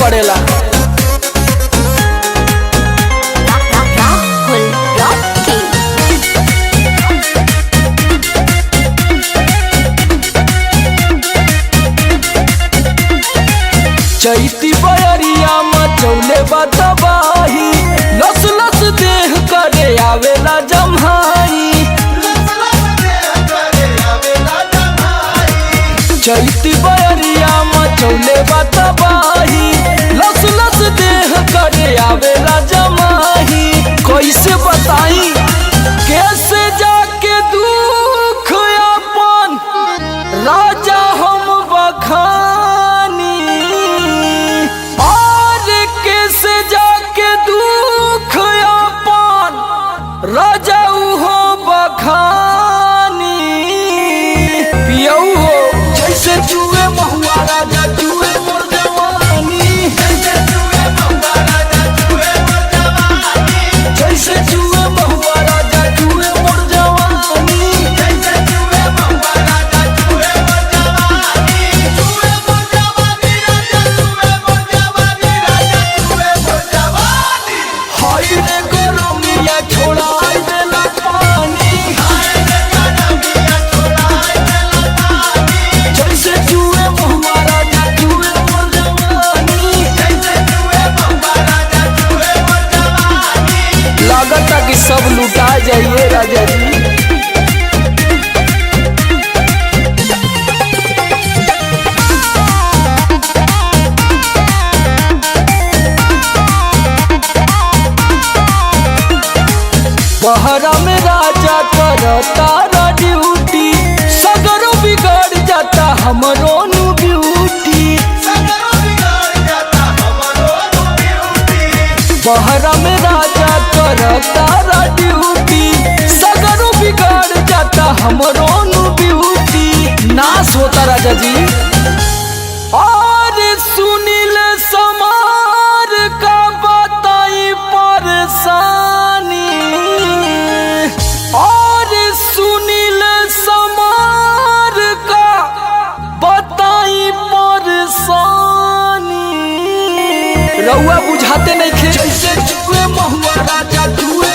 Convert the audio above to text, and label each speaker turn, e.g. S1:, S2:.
S1: पड़ेला। चैती बयरिया मचौले बतबाही, लस लस देह करे आवेला जम्हाई। चैती बयरिया मचौले बतबाही, लस लस देह करे आवेला जम्हाई। कैसे बताई कैसे जाके दुख अपन राजा हम बखानी, राजा हो बखानी। पियऊ हो जैसे जुए महुआ राजा जुए मोर जवानी, जैसे जुए महुआ राजा जुए मोर जवानी, जैसे जुए महुआ राजा जुए मोर जवानी, जैसे जुए महुआ राजा जुए मोर जवानी, जुए मोर जवानी राजा जुए मोर जवानी, राजा जुए मोर जवानी। हाय रे गरमिया छोड़ा कि सब लुटा जाइए राजा जी। बहरा में राजा करता ड्यूटी, सगरों बिगड़ जाता हमरो नु ब्यूटी। बहरा में राजा करता ड्यूटी, सगरों बिगड़ जाता हमरो नु ब्यूटी। नाश होता राजा जी। और सुनील समार का बताई परेशानी, और सुनील समार का बताई परेशानी। रउआ बुझाते नहीं खे जैसे जुए महुआ राजा जुए